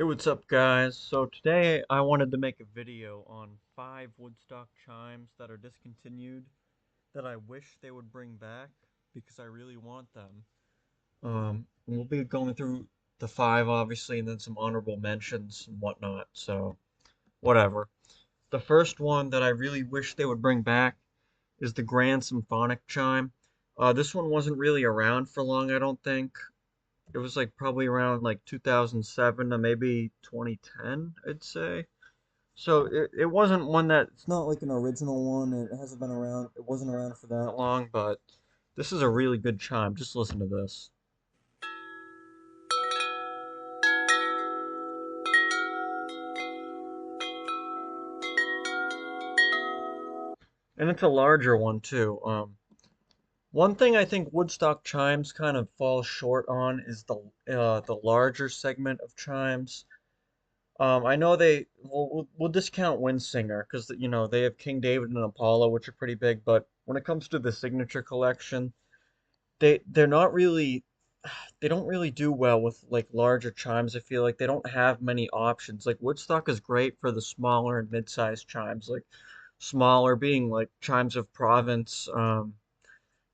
Hey, what's up, guys? So today I wanted to make a video on 5 Woodstock chimes that are discontinued that I wish they would bring back because I really want them. We'll be going through the 5 obviously and then some honorable mentions and whatnot, so whatever. The first one that I really wish they would bring back is the Grand Symphonic chime. This one wasn't really around for long, I don't think. It was like probably around like 2007 to maybe 2010, I'd say. So it wasn't one that it's not like an original one. It hasn't been around. It wasn't around for that long, but this is a really good chime. Just listen to this. And it's a larger one too. One thing I think Woodstock chimes kind of fall short on is the larger segment of chimes. I know we'll discount Windsinger because they have King David and Apollo, which are pretty big. But when it comes to the signature collection, they're not really they don't really do well with like larger chimes. I feel like they don't have many options. Like Woodstock is great for the smaller and mid-sized chimes, like smaller being like chimes of Provence,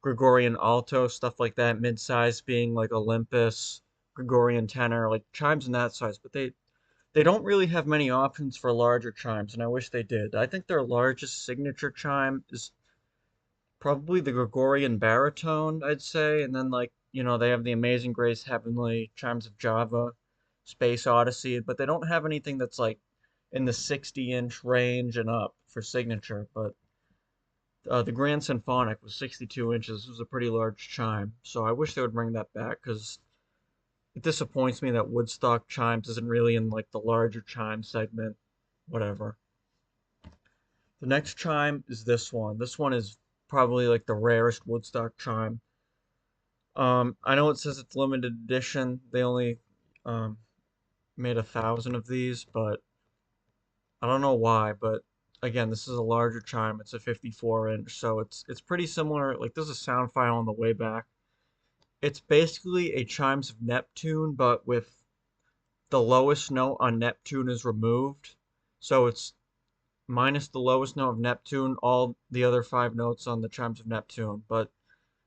Gregorian alto, stuff like that. Mid-sized being like Olympus, Gregorian tenor, like chimes in that size. But they don't really have many options for larger chimes, and I wish they did. I think their largest signature chime is probably the Gregorian baritone, I'd say, and then they have the Amazing Grace, Heavenly, Chimes of Java, Space Odyssey, but they don't have anything that's like in the 60-inch range and up for signature. But the Grand Symphonic was 62 inches. It was a pretty large chime, so I wish they would bring that back because it disappoints me that Woodstock chimes isn't really in like the larger chime segment. Whatever. The next chime is this one. This one is probably like the rarest Woodstock chime. I know it says it's limited edition. They only um, made 1,000 of these, but I don't know why. But again, this is a larger chime. It's a 54 inch, so it's pretty similar. Like there's a sound file on the way back. It's basically a Chimes of Neptune, but with the lowest note on Neptune is removed. So it's minus the lowest note of Neptune, all the other 5 notes on the Chimes of Neptune. But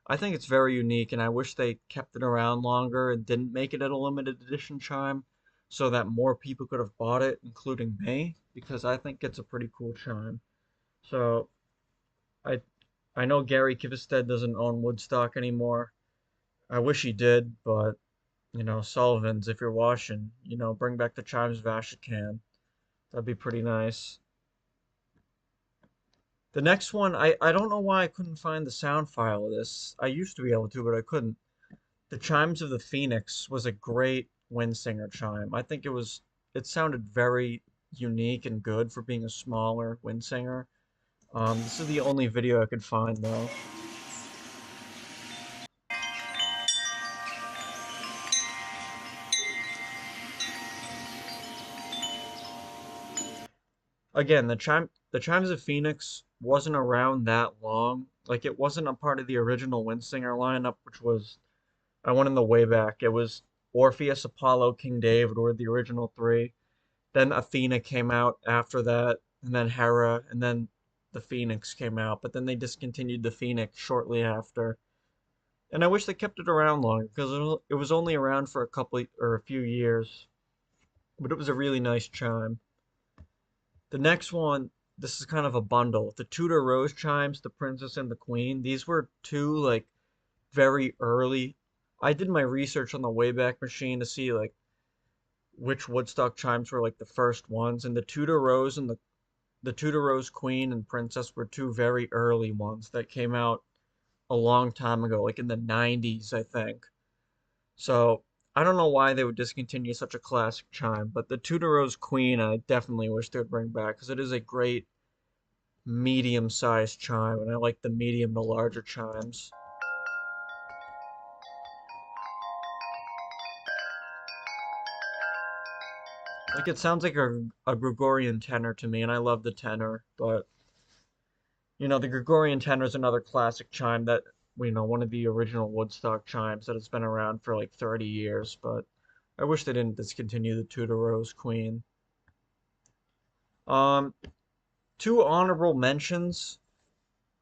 I think it's very unique, and I wish they kept it around longer and didn't make it a limited edition chime so that more people could have bought it, including me, because I think it's a pretty cool chime. So I I know Gary Kivistad doesn't own Woodstock anymore. I wish he did, but Sullivan's, if you're watching, bring back the chimes of Ashcan. That'd be pretty nice. The next one, I don't know why I couldn't find the sound file of this. I used to be able to, but I couldn't. The Chimes of the Phoenix was a great Windsinger chime. I think it sounded very unique and good for being a smaller Windsinger. This is the only video I could find though. Again, the Chimes of Phoenix wasn't around that long. Like it wasn't a part of the original Windsinger lineup, which was I went in the way back. It was Orpheus, Apollo, King David were the original three. Then Athena came out after that, and then Hera, and then the Phoenix came out. But then they discontinued the Phoenix shortly after. And I wish they kept it around longer because it was only around for a couple or a few years. But it was a really nice chime. The next one, this is kind of a bundle. The Tudor Rose chimes, the Princess and the Queen. These were two like very early. I did my research on the Wayback Machine to see like which Woodstock chimes were like the first ones, and the Tudor Rose and the Tudor Rose Queen and Princess were two very early ones that came out a long time ago, like in the 90s, I think. So I don't know why they would discontinue such a classic chime, but the Tudor Rose Queen I definitely wish they would bring back because it is a great medium-sized chime, and I like the medium to larger chimes. Like it sounds like a Gregorian tenor to me, and I love the tenor, but the Gregorian tenor is another classic chime one of the original Woodstock chimes that has been around for like 30 years, but I wish they didn't discontinue the Tudor Rose Queen. Um, Two honorable mentions.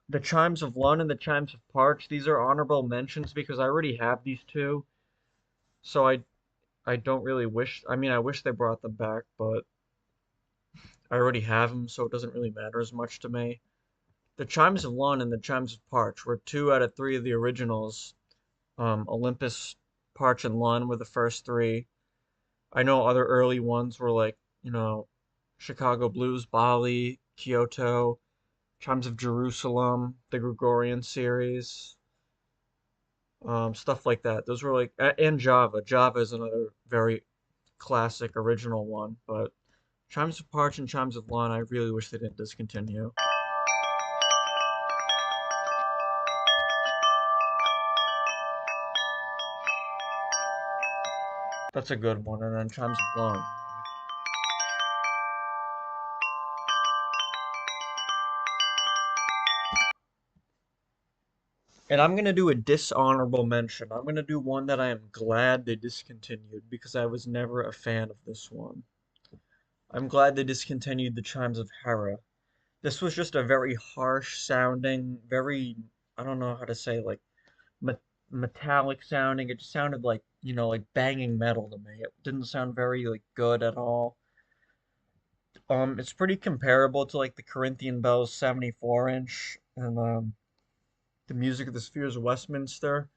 The Chimes of Lund and the Chimes of Parch. These are honorable mentions because I already have these two. So I don't really wish, I mean, I wish they brought them back, but I already have them, so it doesn't really matter as much to me. The Chimes of Lund and the Chimes of Parch were two out of three of the originals. Olympus, Parch, and Lund were the first three. I know other early ones were like, Chicago Blues, Bali, Kyoto, Chimes of Jerusalem, the Gregorian series, stuff like that. Those were like, and Java. Java is another very classic original one, but Chimes of Parch and Chimes of Lund, I really wish they didn't discontinue. That's a good one, and then Chimes of Lund. And I'm gonna do a dishonorable mention. I'm gonna do one that I am glad they discontinued because I was never a fan of this one. I'm glad they discontinued the Chimes of Hera. This was just a very harsh sounding, very, I don't know how to say, like me metallic sounding. It just sounded like, like banging metal to me. It didn't sound very like good at all. It's pretty comparable to like the Corinthian Bells 74-inch and the Music of the Spheres of Westminster,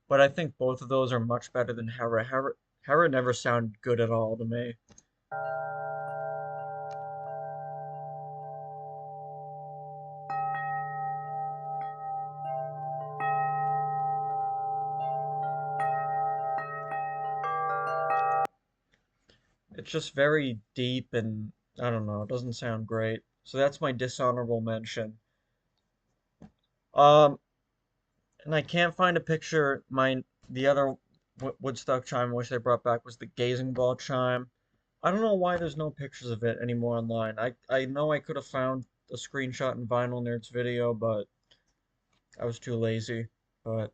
but I think both of those are much better than Hera. Hera never sounded good at all to me. It's just very deep and I don't know, it doesn't sound great. So that's my dishonorable mention. Um, and I can't find a picture. The other Woodstock chime I wish they brought back was the gazing ball chime. I don't know why there's no pictures of it anymore online. I know I could have found a screenshot in Vinyl Nerd's video, but I was too lazy. But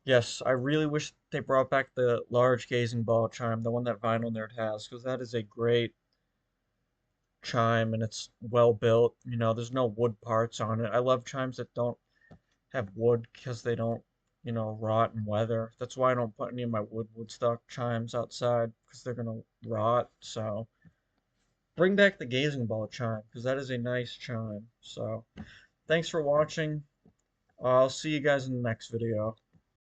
yes, I really wish they brought back the large gazing ball chime, the one that Vinyl Nerd has, because that is a great chime and it's well built. There's no wood parts on it. I love chimes that don't have wood because they don't, rot in weather. That's why I don't put any of my Woodstock chimes outside because they're gonna rot. So bring back the gazing ball chime because that is a nice chime. So thanks for watching. I'll see you guys in the next video.